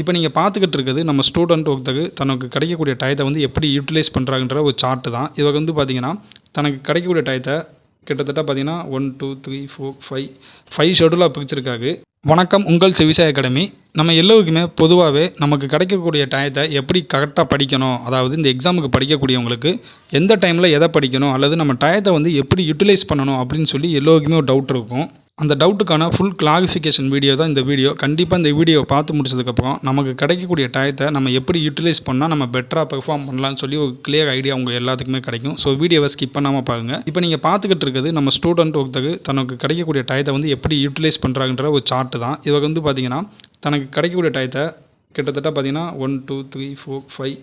இப்போ நீங்கள் பார்த்துக்கிட்டு இருக்கிறது நம்ம ஸ்டூடெண்ட் ஒருத்தருக்கு தனக்கு கிடைக்கக்கூடிய டயத்தை வந்து எப்படி யூட்டிலைஸ் பண்ணுறாங்கன்ற ஒரு சார்ட்டு தான். இவங்க வந்து பார்த்தீங்கன்னா தனக்கு கிடைக்கக்கூடிய டயத்தை கிட்டத்தட்ட பார்த்தீங்கன்னா 1 2 3 4 5 ஷெடியூலாக பிரிச்சிருக்காங்க. வணக்கம், உங்கள் விவசாய அகாடமி. நம்ம எல்லோருக்குமே பொதுவாகவே நமக்கு கிடைக்கக்கூடிய டயத்தை எப்படி கரெக்டாக படிக்கணும், அதாவது இந்த எக்ஸாமுக்கு படிக்கக்கூடியவங்களுக்கு எந்த டைமில் எதை படிக்கணும் அல்லது நம்ம டயத்தை வந்து எப்படி யூட்டிலைஸ் பண்ணணும் அப்படின்னு சொல்லி எல்லோருக்குமே ஒரு டவுட் இருக்கும். அந்த டவுட்டுக்கான ஃபுல் கிளாரிஃபிகேஷன் வீடியோ தான் இந்த வீடியோ. கண்டிப்பாக இந்த வீடியோவை பார்த்து முடிச்சதுக்கப்புறம் நமக்கு கிடைக்கக்கூடிய டயத்தை நம்ம எப்படி யூட்டிலைஸ் பண்ணால் நம்ம பெட்டராக பெர்ஃபார்ம் பண்ணலாம்னு சொல்லி ஒரு கிளியர் ஐடியா உங்கள் எல்லாத்துக்குமே கிடைக்கும். ஸோ வீடியோவை ஸ்கிப் பண்ணாமல் பாருங்கள். இப்போ நீங்கள் பார்த்துக்கிட்டு இருக்கிறது நம்ம ஸ்டூடெண்ட் ஒருத்தருக்கு தனக்கு கிடைக்கக்கூடிய டயத்தை வந்து எப்படி யூட்டிலைஸ் பண்ணுறாங்கன்ற ஒரு சார்ட்டு தான். இவங்க வந்து பார்த்தீங்கன்னா தனக்கு கிடைக்கக்கூடிய டயத்தை கிட்டத்தட்ட பார்த்தீங்கன்னா 1 2 3 4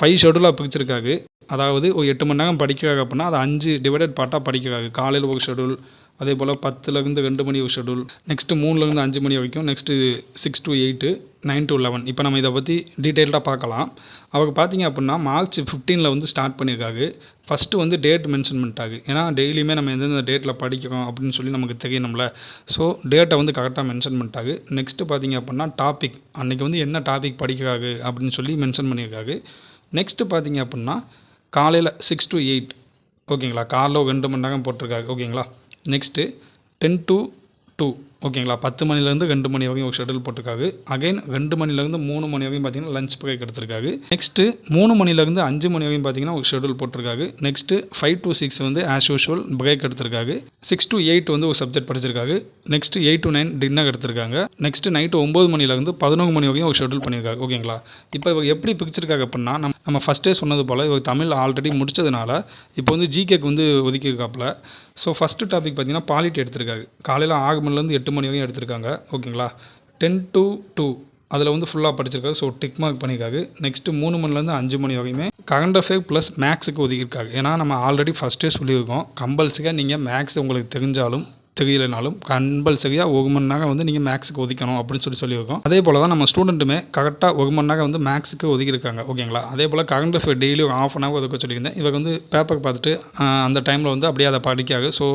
5 ஷெடியூலாக பிரிச்சிருக்காங்க. அதாவது ஒரு 8 மணி நேரம் படிக்கிறாங்க அப்படின்னா அதை 5 டிவைடட் பார்ட்டாக படிக்கிறாங்க. காலையில் ஒரு ஷெடியூல், அதே போல் 10லேருந்து 2 மணி ஒரு ஷெடியூல், நெக்ஸ்ட்டு 3லேருந்து 5 மணி வரைக்கும், நெக்ஸ்ட்டு 6 to 8, 9 to 11. இப்போ நம்ம இதை பற்றி டீட்டெயில்டாக பார்க்கலாம். அவங்க பார்த்தீங்க அப்படின்னா March 15 வந்து ஸ்டார்ட் பண்ணியிருக்காங்க. ஃபஸ்ட்டு வந்து டேட் மென்ஷன் பண்ணிட்டாங்க. ஏன்னா டெய்லியுமே நம்ம எந்தெந்த டேட்டில் படிக்கிறோம் அப்படின்னு சொல்லி நமக்கு தெரியணும்ல. ஸோ டேட்டை வந்து கரெக்டாக மென்ஷன் பண்ணிட்டாங்க. நெக்ஸ்ட்டு பார்த்தீங்க அப்படின்னா டாபிக், அன்றைக்கி வந்து என்ன டாபிக் படிக்கிறாங்க அப்படின்னு சொல்லி மென்ஷன் பண்ணியிருக்காங்க. நெக்ஸ்ட்டு பார்த்தீங்க அப்படின்னா காலையில் 6 to 8, ஓகேங்களா, காலைல 2 மணி நேரம் போட்டிருக்காங்க. ஓகேங்களா. நெக்ஸ்ட்டு 10 to 2, ஓகேங்களா, 10 மணிலேருந்து 2 மணி வரைக்கும் ஒரு ஷெடியூல் போட்டிருக்காங்க. அகைன் 2 மணிலேருந்து 3 மணி வரைக்கும் பார்த்தீங்கன்னா லஞ்ச் பிரேக் எடுத்திருக்காங்க. நெக்ஸ்ட்டு 3 மணிலேருந்து 5 மணி வரைக்கும் பார்த்தீங்கன்னா ஒரு ஷெடியூல் போட்டிருக்காங்க. நெக்ஸ்ட்டு 5 to 6 வந்து ஆஸ் யூஷுவல் பிரேக் எடுத்திருக்காங்க. 6 to 8 வந்து ஒரு சப்ஜெக்ட் படிச்சிருக்காங்க. நெக்ஸ்ட்டு 8 to 9 டின்னர் எடுத்திருக்காங்க. நெக்ஸ்ட்டு நைட்டு 9 மணிலேருந்து 11 மணி வரைக்கும் ஒரு ஷெடியூல் பண்ணியிருக்காங்க. ஓகேங்களா. இப்போ இவங்க எப்படி பிரிச்சிருக்காங்க அப்படின்னா நம்ம ஃபஸ்ட்டே சொன்னது போல் இவங்க தமிழ் ஆல்ரெடி முடித்ததுனால இப்போ வந்து ஜிகேக்கு வந்து ஒதுக்கியிருக்காப்புல. ஸோ ஃபஸ்ட்டு டாபிக் பார்த்தீங்கன்னா பாலிட்டி எடுத்திருக்காங்க. காலையில் 6 மணிலேருந்து 8 மணி வரையும் எடுத்திருக்காங்க. ஓகேங்களா. 10 to 2 அதில் வந்து ஃபுல்லாக படிச்சிருக்காங்க. ஸோ டிக் மார்க் பண்ணியிருக்காங்க. நெக்ஸ்ட்டு 3 மணிலேருந்து 5 மணி வரையுமே கரண்ட் அஃபேர் ப்ளஸ் மேக்ஸுக்கு ஒதுக்கியிருக்காங்க. ஏன்னா நம்ம ஆல்ரெடி ஃபஸ்ட்டே சொல்லியிருக்கோம், கம்பல்சரியாக நீங்கள் மேக்ஸ் உங்களுக்கு தெரிஞ்சாலும் தெரியலைனாலும் கம்பல்சரியாக 1 மணி நேரம் வந்து நீங்கள் மேக்ஸுக்கு ஒதுக்கணும் அப்படின்னு சொல்லியிருக்கோம். அதே போல் தான் நம்ம ஸ்டூடெண்ட்டுமே கரெக்டாக 1 மணி நேரம் வந்து மேக்ஸுக்கு ஒதுக்கியிருக்காங்க. ஓகேங்களா. அதே போல் கரண்ட் அஃபேர் டெய்லி ஒரு ½ hour ஒதுக்க சொல்லியிருந்தேன். இவங்க வந்து பேப்பர் பார்த்துட்டு அந்த டைமில் வந்து அப்படியே அதை படிக்காது. ஸோ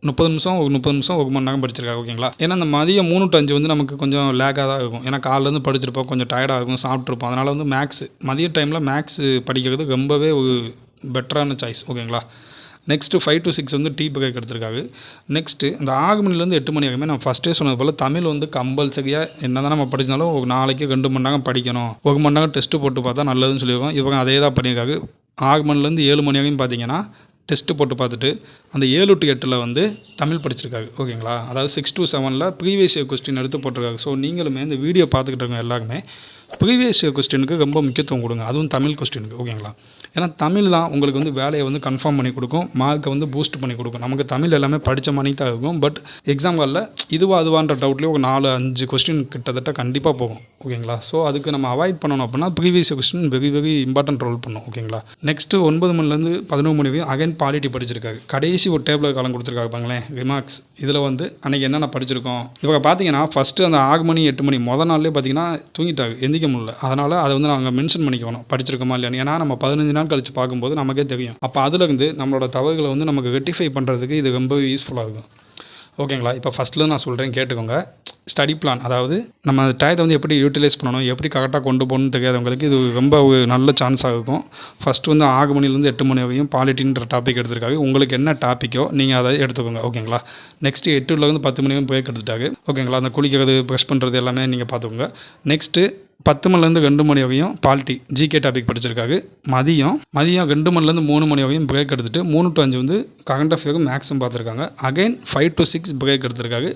30 நிமிஷம் 1 மணி நேரம் படிச்சிருக்காங்க. ஓகேங்களா. ஏன்னா அந்த மதியம் 3 to 5 வந்து நமக்கு கொஞ்சம் லேக்காக தான் இருக்கும். ஏன்னா காலையிலேருந்து படிச்சிருப்போம், கொஞ்சம் டயர்டாக இருக்கும், சாப்பிட்ருப்போம். அதனால் வந்து மேக்ஸ் மதிய டைமில் மேக்ஸ் படிக்கிறது ரொம்பவே ஒரு பெட்டரான சாய்ஸ். ஓகேங்களா. நெக்ஸ்ட்டு 5 to 6 வந்து டீ பிரேக் எடுத்திருக்காங்க. நெக்ஸ்ட்டு அந்த 6 மணிலேருந்து 8 மணி வரைக்குமே நம்ம ஃபஸ்ட்டே சொன்னது போல் தமிழ் வந்து கம்பல்சரியாக என்ன தான் நம்ம படித்தாலும் ஒரு நாளைக்கு 2 மணி நேரம் படிக்கணும், 1 மணி நேரம் டெஸ்ட்டு போட்டு பார்த்தா நல்லதுன்னு சொல்லியிருக்கோம். இவங்க அதே தான் பண்ணியிருக்காங்க. 6 மணிலேருந்து 7 மணி வரைக்கும் பார்த்தீங்கன்னா டெஸ்ட்டு போட்டு பார்த்துட்டு அந்த 7 to 8 வந்து தமிழ் படிச்சிருக்காங்க. ஓகேங்களா. அதாவது 6 to 7 ப்ரீவியஸ் இயர் கொஸ்டின் எடுத்து போட்டிருக்காங்க. ஸோ நீங்களுமே இந்த வீடியோ பார்த்துக்கிட்டு இருக்கவங்க எல்லாருமே ப்ரீவியஸ் இயர் கொஸ்டினுக்கு ரொம்ப முக்கியத்துவம் கொடுங்க, அதுவும் தமிழ் கொஸ்டினுக்கு. ஓகேங்களா. ஏன்னா தமிழ் தான் உங்களுக்கு வந்து வேலையை வந்து கன்ஃபார்ம் பண்ணி கொடுக்கும், மார்க்கை வந்து பூஸ்ட் பண்ணி கொடுக்கும். நமக்கு தமிழ் எல்லாமே படித்த மாதிரி தான் இருக்கும். பட் எக்ஸாம் காலில் இதுவா அதுவான்ற டவுட்லேயே ஒரு 4-5 கொஸ்டின் கிட்டத்தட்ட கண்டிப்பாக போகும். ஓகேங்களா. ஸோ அதுக்கு நம்ம அவாய்ட் பண்ணணும் அப்படின்னா previous question very important role பண்ணும். ஓகேங்களா. நெக்ஸ்ட்டு 9 மணிலேருந்து 11 மணி வரைக்கும் அகைன் பாலிட்டி படிச்சிருக்காங்க. கடைசி ஒரு டேபிள் காலம் கொடுத்துருக்காங்க பாங்களேன், ரிமார்க்ஸ். இதில் வந்து அன்றைக்கி என்னென்ன படிச்சிருக்கோம். இவங்க பார்த்தீங்கன்னா ஃபஸ்ட்டு அந்த 6 மணி 8 மணி மொதல் நாள்லேயே பார்த்தீங்கன்னா தூங்கிட்டாங்க, எந்திக்க முடியல. அதனால் அதை வந்து நாங்கள் மென்ஷன் பண்ணிக்கணும் படிச்சிருக்கோமா இல்லையா. ஏன்னா நம்ம 15 நாள் கழிச்சு பார்க்கும்போது நமக்கே தெரியும். அப்போ அதுலேருந்து நம்மளோட தவறுகளை வந்து நமக்கு ரெக்டிஃபை பண்ணுறதுக்கு இது ரொம்ப யூஸ்ஃபுல்லாக இருக்கும். ஓகேங்களா. இப்போ ஃபஸ்ட்டில் நான் சொல்கிறேன் கேட்டுக்கோங்க. ஸ்டடி பிளான், அதாவது நம்ம டயத்தை வந்து எப்படி யூட்டிலைஸ் பண்ணணும், எப்படி கரெக்டாக கொண்டு போகணும்னு தெரியாதவங்களுக்கு இது ரொம்ப ஒரு நல்ல சான்ஸாக இருக்கும். ஃபஸ்ட்டு வந்து 6 மணிலேருந்து 8 மணி வரையும் பாலிட்டின்ற டாபிக் எடுத்திருக்காங்க. உங்களுக்கு என்ன டாப்பிக்கோ நீங்கள் அதை எடுத்துக்கோங்க. ஓகேங்களா. நெக்ஸ்ட்டு 8லேருந்து 10 மணி வரைக்கும் பிரேக் எடுத்துட்டாங்க. ஓகேங்களா. அந்த குளிக்கிறது ப்ரெஷ் பண்ணுறது எல்லாமே நீங்கள் பார்த்துக்கோங்க. நெக்ஸ்ட்டு 10 மணிலேருந்து 2 மணி வரையும் பாலிட்டி ஜிகே டாபிக் படிச்சிருக்காங்க. மதியம் 2 மணிலேருந்து 3 மணி வரையும் பிரேக் எடுத்துகிட்டு 3 to 5 வந்து கரண்ட் அஃபேரும் மேக்ஸும் பார்த்துருக்காங்க. அகைன் 5 to 6 பிரேக் எடுத்திருக்காங்க.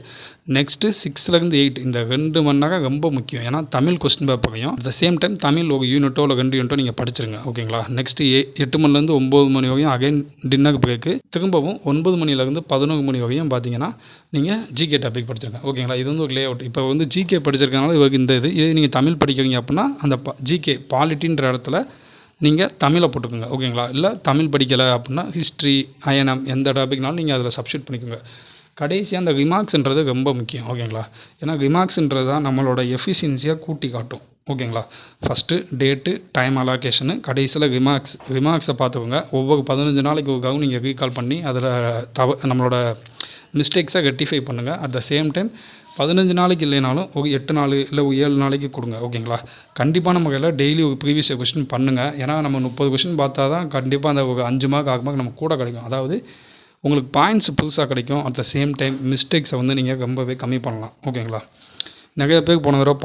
நெக்ஸ்ட்டு 6லேருந்து 8 இந்த 2 மணி நேரம் ரொம்ப முக்கியம். ஏன்னா தமிழ் கொஸ்டின் பேப்பரையும் at the same time Tamil ஒரு யூனிட்டோ இல்லை 2 யூனிட்டோ நீங்கள் படிச்சிருங்க. ஓகேங்களா. நெக்ஸ்ட்டு 8 மணிலேருந்து 9 மணி வரையும் அகைன் டின்னர் பிரேக்கு. திரும்பவும் 9 மணிலேருந்து 11 மணி வரையும் பார்த்தீங்கன்னா நீங்கள் ஜிகே டாபிக் படிச்சிருக்கேன். ஓகேங்களா. இது வந்து ஒரு லே அவுட். இப்போ வந்து ஜிகே படிச்சிருக்கனால இவருக்கு இந்த இதே நீங்கள் தமிழ் படிக்கிறீங்க அப்படின்னா அந்த ஜிகே பாலிட்டின்ற இடத்துல நீங்கள் தமிழை போட்டுக்கோங்க. ஓகேங்களா. இல்லை தமிழ் படிக்கலை அப்படின்னா ஹிஸ்ட்ரி, INM எந்த டாபிக்னாலும் நீங்கள் அதில் சப்ஸ்டியூட் பண்ணிக்கோங்க. கடைசியாக அந்த ரிமார்க்ஸ்ன்றது ரொம்ப முக்கியம். ஓகேங்களா. ஏன்னா ரிமார்க்ஸ்ன்றது தான் நம்மளோட எஃபிஷியன்சியாக கூட்டி காட்டும். ஓகேங்களா. ஃபஸ்ட்டு டேட்டு, டைம் அலோகேஷனு, கடைசியில் ரிமார்க்ஸை பார்த்துக்கோங்க. ஒவ்வொரு 15 நாளைக்கு ஒருக்காகவும் நீங்கள் ரீகால் பண்ணி அதில் நம்மளோட மிஸ்டேக்ஸை ரெக்டிஃபை பண்ணுங்கள். அட் த சேம் டைம் 15 நாளைக்கு இல்லைனாலும் ஒரு 8 நாள் இல்லை ஒரு 7 நாளைக்கு கொடுங்க. ஓகேங்களா? கண்டிப்பான முறையில் டெய்லி ஒரு ப்ரீவியஸ் கொஸ்டின் பண்ணுங்கள். ஏன்னா நம்ம 30 கொஸ்டின் பார்த்தா தான் கண்டிப்பாக அந்த ஒரு 5 மார்க் 6 மார்க் நமக்கு கூட கிடைக்கும். அதாவது உங்களுக்கு பாயிண்ட்ஸ் புதுசாக கிடைக்கும். அட் த சேம் டைம் மிஸ்டேக்ஸை வந்து நீங்கள் ரொம்பவே கம்மி பண்ணலாம். ஓகேங்களா? நிறைய பேருக்கு போன தடவை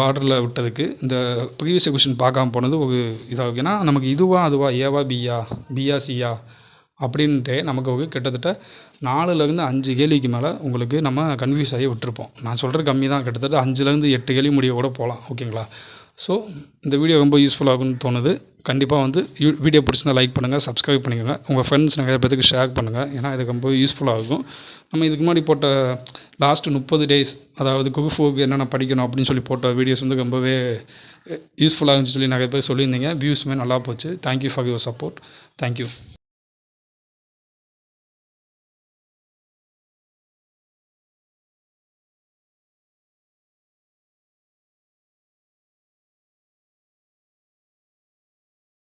பார்டரில் விட்டதுக்கு இந்த ப்ரீவியஸ் கொஸ்டின் பார்க்காம போனது ஒரு இதாகும். ஏன்னா நமக்கு அதுவா ஏவா பியா சியா அப்படின்ட்டு நமக்கு ஒரு கிட்டத்தட்ட 4லேருந்து 5 கேள்விக்கு மேலே உங்களுக்கு நம்ம கன்ஃபியூஸ் ஆகி விட்டுருப்போம். நான் சொல்கிறது கம்மி தான், கிட்டத்தட்ட 5லேருந்து 8 கேள்வி முடிய கூட போகலாம். ஓகேங்களா? ஸோ இந்த வீடியோ ரொம்ப யூஸ்ஃபுல்லாகும்னு தோணுது. கண்டிப்பாக வந்து வீடியோ பிடிச்சிருந்தா லைக் பண்ணுங்கள், சப்ஸ்கிரைப் பண்ணிக்கோங்க, உங்கள் ஃப்ரெண்ட்ஸ் நிறைய பேருக்கு ஷேர் பண்ணுங்கள். ஏன்னா இது ரொம்ப யூஸ்ஃபுல்லாக இருக்கும். நம்ம இதுக்கு முன்னாடி போட்ட லாஸ்ட்டு 30 டேஸ், அதாவது குரூப் 4க்கு என்னென்ன படிக்கணும் அப்படின்னு சொல்லி போட்ட வீடியோஸ் வந்து ரொம்பவே யூஸ்ஃபுல்லாகுன்னு சொல்லி நிறைய பேர் சொல்லியிருந்தீங்க. வியூஸுமே நல்லா போச்சு. Thank you for your support. Thank you.